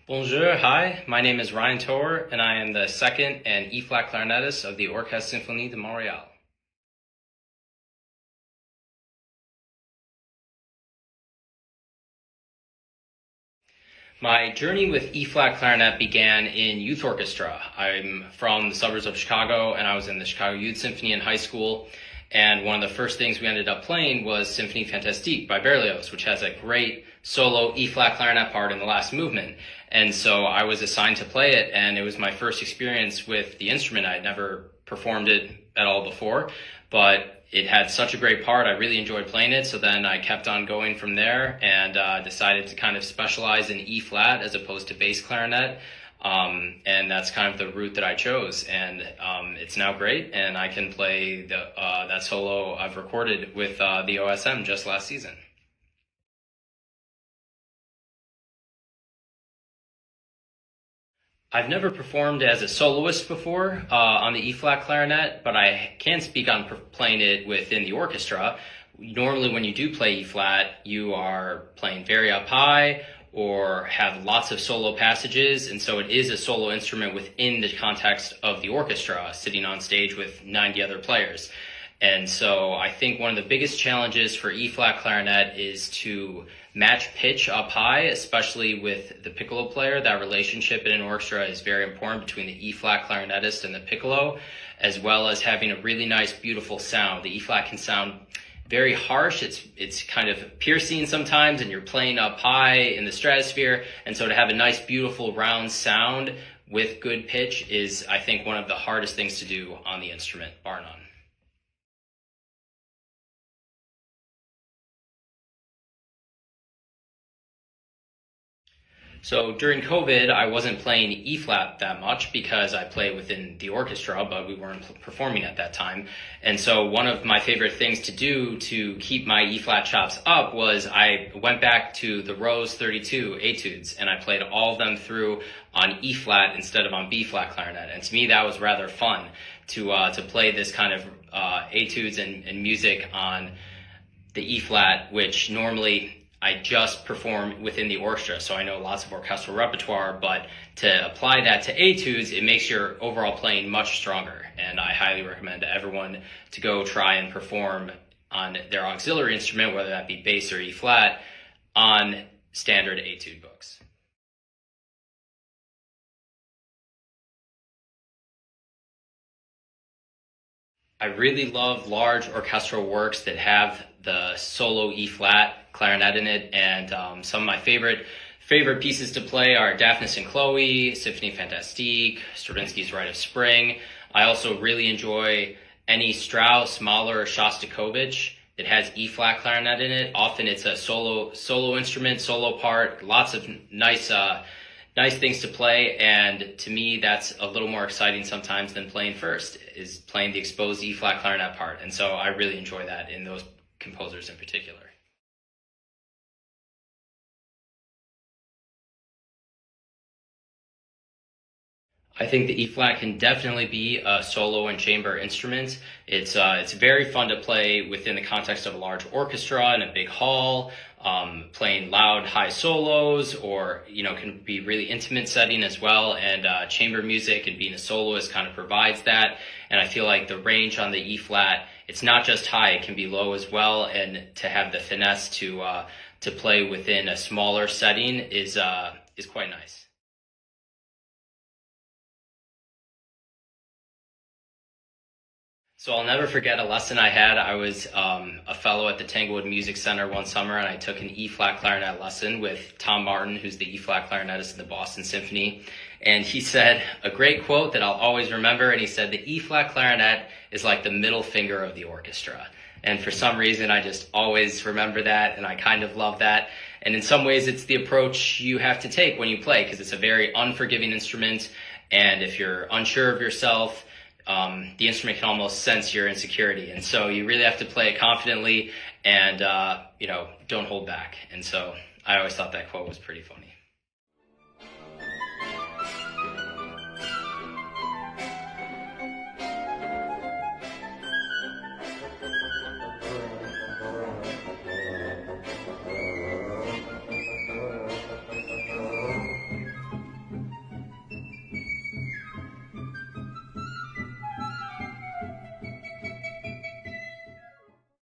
Bonjour, hi, my name is Ryan Toher, and I am the second and E-flat clarinetist of the Orchestre Symphonique de Montréal. My journey with E-flat clarinet began in youth orchestra. I'm from the suburbs of Chicago, and I was in the Chicago Youth Symphony in high school. And one of the first things we ended up playing was Symphonie Fantastique by Berlioz, which has a great solo E-flat clarinet part in the last movement. And so I was assigned to play it, and it was my first experience with the instrument. I'd never performed it at all before, but it had such a great part. I really enjoyed playing it. So then I kept on going from there and decided to kind of specialize in E-flat as opposed to bass clarinet. And that's kind of the route that I chose. And it's now great. And I can play that solo I've recorded with the OSM just last season. I've never performed as a soloist before on the E-flat clarinet, but I can speak on playing it within the orchestra. Normally when you do play E-flat, you are playing very up high or have lots of solo passages, and so it is a solo instrument within the context of the orchestra, sitting on stage with 90 other players. And so I think one of the biggest challenges for E-flat clarinet is to match pitch up high, especially with the piccolo player. That relationship in an orchestra is very important between the E-flat clarinetist and the piccolo, as well as having a really nice, beautiful sound. The E-flat can sound very harsh. It's kind of piercing sometimes, and you're playing up high in the stratosphere. And so to have a nice, beautiful, round sound with good pitch is, I think, one of the hardest things to do on the instrument, bar none. So during COVID, I wasn't playing E-flat that much because I play within the orchestra, but we weren't performing at that time. And so one of my favorite things to do to keep my E-flat chops up was I went back to the Rose 32 etudes, and I played all of them through on E-flat instead of on B-flat clarinet. And to me, that was rather fun to play this kind of etudes and music on the E-flat, which normally I just perform within the orchestra, so I know lots of orchestral repertoire, but to apply that to etudes, it makes your overall playing much stronger. And I highly recommend to everyone to go try and perform on their auxiliary instrument, whether that be bass or E-flat, on standard etude books. I really love large orchestral works that have the solo E-flat clarinet in it, and some of my favorite pieces to play are Daphnis and Chloe, Symphonie Fantastique, Stravinsky's Rite of Spring. I also really enjoy any Strauss, Mahler, or Shostakovich that has E-flat clarinet in it. Often it's a solo instrument, solo part, lots of nice things to play, and to me that's a little more exciting sometimes than playing first, is playing the exposed E-flat clarinet part. And so I really enjoy that in those composers in particular. I think the E-flat can definitely be a solo and chamber instrument. It's very fun to play within the context of a large orchestra in a big hall, playing loud high solos, or can be really intimate setting as well. And chamber music and being a soloist kind of provides that. And I feel like the range on the E-flat, it's not just high; it can be low as well. And to have the finesse to play within a smaller setting is quite nice. So I'll never forget a lesson I had. I was a fellow at the Tanglewood Music Center one summer, and I took an E-flat clarinet lesson with Tom Martin, who's the E-flat clarinetist in the Boston Symphony. And he said a great quote that I'll always remember, and he said, "The E-flat clarinet is like the middle finger of the orchestra." And for some reason, I just always remember that, and I kind of love that. And in some ways, it's the approach you have to take when you play, because it's a very unforgiving instrument, and if you're unsure of yourself, the instrument can almost sense your insecurity. And so you really have to play it confidently and, don't hold back. And so I always thought that quote was pretty funny.